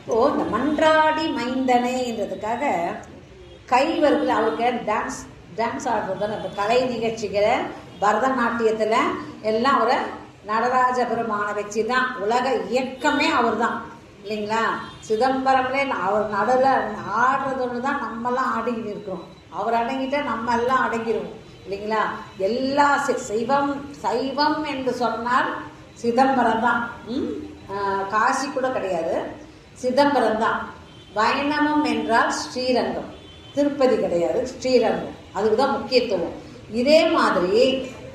இப்போ இந்த மன்றாடி மைந்தனைன்றதுக்காக கைவர்கள் அவருக்கு டான்ஸ் ஆடுறது இப்போ கலை நிகழ்ச்சிகளை பரதநாட்டியத்தில் எல்லாம் அவரை நடராஜ பெருமானை வச்சு தான் உலக இயக்கமே அவர் தான் இல்லைங்களா. சிதம்பரம்லே அவர் நடுவில் ஆடுறதுன்னு தான் நம்மெல்லாம் ஆடிக்கிட்டு இருக்கிறோம். அவர் அடங்கிட்டா நம்ம எல்லாம் அடங்கிடுவோம் இல்லைங்களா. எல்லா சைவம் என்று சொன்னால் சிதம்பரம் தான். காசி கூட கிடையாது, சிதம்பரம் தான். வைணவம் என்றால் ஸ்ரீரங்கம், திருப்பதி கிடையாது, ஸ்ரீரங்கம். அதுக்கு தான் முக்கியத்துவம். இதே மாதிரி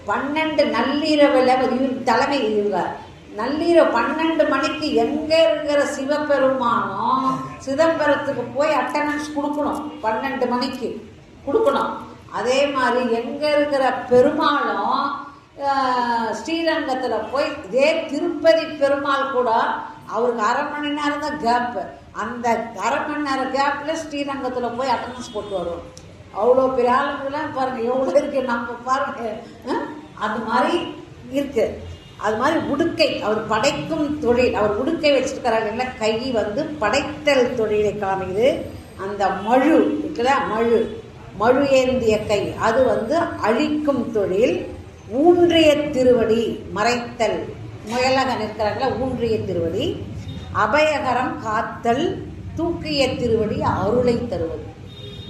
12 நள்ளிரவில் இவர் தலைமை இருக்கார். நள்ளிரவு 12 மணிக்கு எங்கே இருக்கிற சிவபெருமானும் சிதம்பரத்துக்கு போய் அட்டண்டன்ஸ் கொடுக்கணும். 12 மணிக்கு கொடுக்கணும். அதே மாதிரி எங்கே இருக்கிற பெருமாளும் ஸ்ரீரங்கத்தில் போய், இதே திருப்பதி பெருமாள் கூட அவருக்கு 1/2 மணி நேரம் தான் கேப்பு. அந்த 1/2 மணி நேரம் கேப்பில் ஸ்ரீரங்கத்தில் போய் அட்டண்டன்ஸ் போட்டு வருவோம். அவ்வளோ பெரிய ஆளுங்களாம் பாருங்கள் எவ்வளோ இருக்குது நம்ம பாருங்கள். அது மாதிரி இருக்குது. அது மாதிரி உடுக்கை, அவர் படைக்கும் தொழில், அவர் உடுக்கை வச்சுருக்கிறாங்க இல்லை, கை படைத்தல் தொழிலை காமிக்குது. அந்த மழு இருக்குல்ல, மழு ஏந்திய கை, அது அழிக்கும் தொழில். ஊன்றிய திருவடி மறைத்தல், முயலக நிற்கிறாங்கள, ஊன்றிய திருவடி. அபயகரம் காத்தல், தூக்கிய திருவடி அருளை தருவது.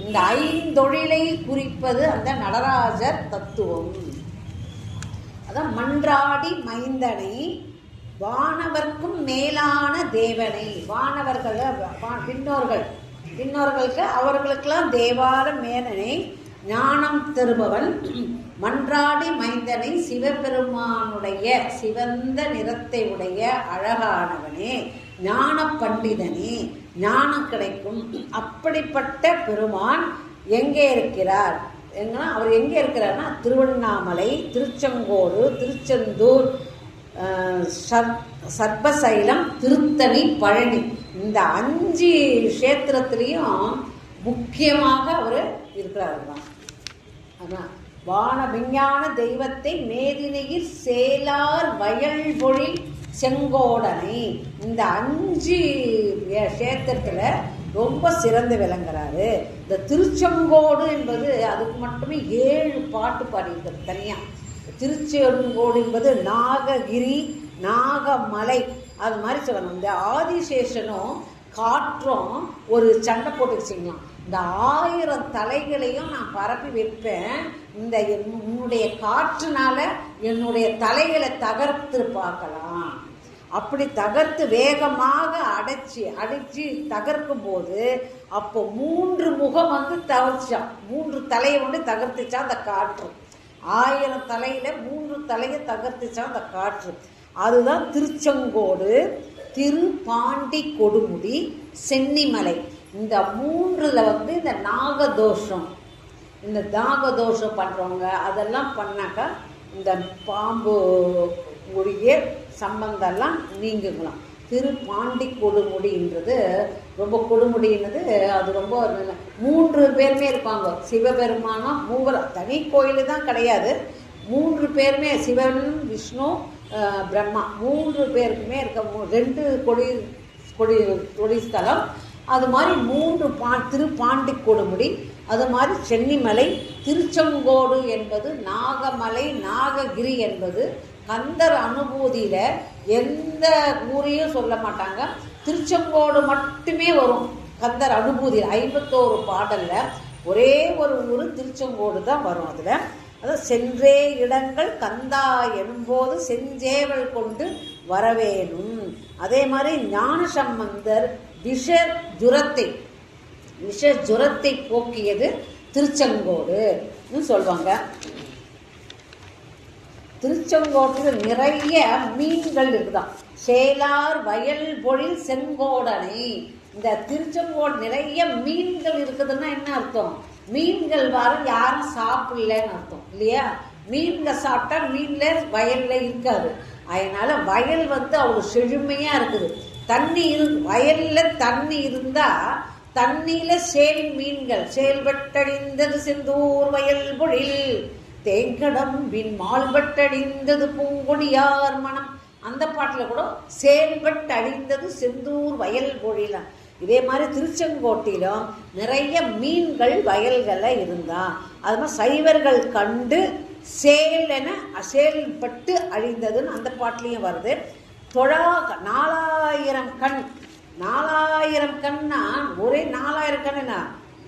இந்த 5 தொழிலை குறிப்பது அந்த நடராஜர் தத்துவம். அதான் மன்றாடி மைந்தனை, வானவர்க்கும் மேலான தேவனை. வானவர்கள் பின்னோர்களுக்கு அவர்களுக்கெல்லாம் தேவார மேலனை, ஞானம் தருபவன். மன்றாடி மைந்தனை, சிவபெருமானுடைய சிவந்த நிறத்தை உடைய அழகானவனே, ஞான பண்டிதனே, ஞானம் கிடைக்கும். அப்படிப்பட்ட பெருமான் எங்கே இருக்கிறார்? அவர் எங்கே இருக்கிறார்னா திருவண்ணாமலை, திருச்செங்கோடு, திருச்செந்தூர், சர்பசைலம், திருத்தணி, பழனி, இந்த 5 கஷேத்திரத்திலையும் முக்கியமாக அவர் இருக்கிறார் தான். அதான் வான விஞ்ஞான தெய்வத்தை மேதினையில் சேலார் வயல்பொழில் செங்கோடனை, இந்த 5 கஷேத்திரத்தில் ரொம்ப சிறந்து விளங்குறாரு. இந்த திருச்செங்கோடு என்பது அதுக்கு மட்டுமே 7 பாட்டு பாடியிருக்கிறது தனியாக. திருச்செங்கோடு என்பது நாககிரி, நாகமலை, அது மாதிரி சொல்லணும். இந்த ஆதிசேஷனும் காற்றும் ஒரு சண்டை போட்டு வச்சுக்கலாம். இந்த 1000 தலைகளையும் நான் பரப்பி வைப்பேன், இந்த என்னுடைய காற்றுனால என்னுடைய தலைகளை தகர்த்து பார்க்கலாம். அப்படி தகர்த்து வேகமாக அடிச்சு தகர்க்கும் போது அப்போ 3 முகம் தவறிச்சான். 3 தலையை தகர்த்துச்சா அந்த காற்று. 1000 தலையில 3 தலையை தகர்த்துச்சா அந்த காற்று. அதுதான் திருச்செங்கோடு, திருப்பாண்டி கொடுமுடி, சென்னிமலை. இந்த 3ல் இந்த நாகதோஷம் பண்ணுறவங்க அதெல்லாம் பண்ணாக்கா இந்த பாம்பு உடைய சம்பந்தம்லாம் நீங்குங்களாம். திருப்பாண்டி கொடுமுடின்றது ரொம்ப கொடுமுடின்றது, அது ரொம்ப 3 பேருமே இருப்பாங்க. சிவபெருமானம் 3 தனி கோயில் தான் கிடையாது. 3 பேருமே சிவன், விஷ்ணு, பிரம்மா 3 பேருக்குமே இருக்க 2 கொடி ஸ்தலம். அது மாதிரி 3 திருப்பாண்டி கொடுமுடி, அது மாதிரி சென்னிமலை. திருச்செங்கோடு என்பது நாகமலை, நாககிரி என்பது கந்தர் அனுபூதியில் எந்த ஊரையும் சொல்ல மாட்டாங்க. திருச்செங்கோடு மட்டுமே வரும் கந்தர் அனுபூதியில். 51 பாடலில் ஒரே ஒரு ஊர் திருச்செங்கோடு தான் வரும். அதில் அதாவது சென்றே இடங்கள் கந்தா எனும்போது செஞ்சேவல் கொண்டு வரவேணும். அதே மாதிரி ஞான சம்பந்தர் விஷ ஜுரத்தை போக்கியது திருச்செங்கோடுன்னு சொல்லுவாங்க. திருச்செங்கோட்டில் நிறைய மீன்கள் இருக்குதான். சேலார் வயல் பொழில் செங்கோடனை, இந்த திருச்செங்கோடு நிறைய மீன்கள் இருக்குதுன்னா என்ன அர்த்தம்? மீன்கள் யாரும் சாப்பிடலன்னு அர்த்தம் இல்லையா. மீன்கள் சாப்பிட்டா மீன்ல வயல்ல இருக்காது. அதனால வயல் அவ்வளோ செழுமையா இருக்குது. வயல்ல தண்ணி இருந்தா தண்ணியில சேல் மீன்கள், செயல்பட்டடிந்தது செந்தூர் வயல் பொழில் தேங்கடம் பின் மால்பட்டடிந்தது பூங்கொடியார் மனம். அந்த பாட்டில் கூட செயல்பட்டு அழிந்தது செந்தூர் வயல் பொழிலாம். இதே மாதிரி திருச்செங்கோட்டிலும் நிறைய மீன்கள் வயல்களில் இருந்தான். அது மாதிரி சைவர்கள் கண்டு செயல்பட்டு அழிந்ததுன்னு அந்த பாட்டிலையும் வருது. 4000 கண், 4000 கண்ணா, ஒரே 4000 கண்ணுனா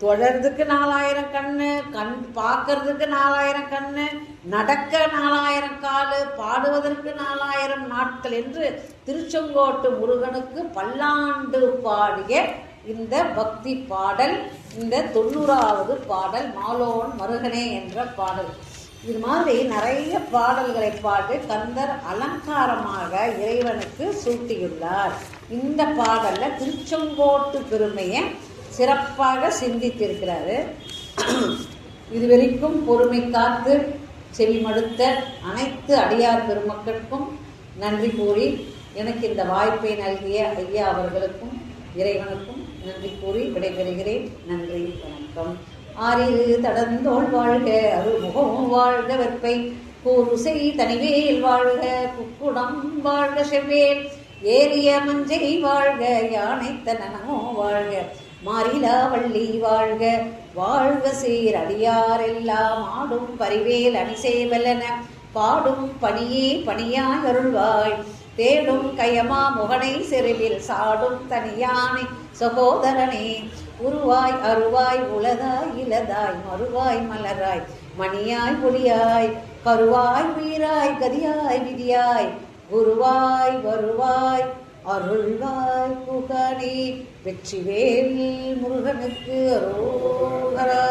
தொழறதுக்கு 4000 கண்ணு, கண் பார்க்கறதுக்கு 4000 கண்ணு, நடக்க 4000 காலு, பாடுவதற்கு 4000 நாட்கள் என்று திருச்செங்கோட்டு முருகனுக்கு பல்லாண்டு பாடிய இந்த பக்தி பாடல் இந்த 90வது பாடல் மாலோன் மருகனே என்ற பாடல். இது மாதிரி நிறைய பாடல்களை பாடி கந்தர் அலங்காரமாக இறைவனுக்கு சூட்டியுள்ளார். இந்த பாடலில் திருச்செங்கோட்டு பெருமையை சிறப்பாக சிந்தித்திருக்கிறாரு. இதுவரைக்கும் பொறுமை காத்து செவிமடுத்த அனைத்து அடியார் பெருமக்களுக்கும் நன்றி கூறி, எனக்கு இந்த வாய்ப்பை நல்கிய ஐயா அவர்களுக்கும் இறைவனுக்கும் நன்றி கூறி விடைபெறுகிறேன். நன்றி, வணக்கம். ஆறிரு தடந்தோள் வாழ்க, அருள்முகம் வாழ்க, வெற்பை கூறுசை தனிவேல் வாழ்க, குக்குடம் வாழ்க, செவ்வேல் ஏறிய மஞ்சை வாழ்க, யானை தனமோ வாழ்க, மாறிலா வள்ளி வாழ்க, வாழ்க சீர் அடியார் எல்லாம் ஆடும் பரிவேல் அணிசேவலன பாடும் பணியே பணியாய் அருள்வாய், தேடும் கயமா முகனை செருவில் சாடும் தனியானை சகோதரனே, உருவாய் அருவாய் உளதாய் இலதாய் மறுவாய் மலராய் மணியாய் ஒளியாய் கருவாய் உயிராய் கதியாய் விதியாய் குருவாய் வருவாய் அருள்வாய் புகழே. வெற்றிவேல் முருகனுக்கு அரோகரா.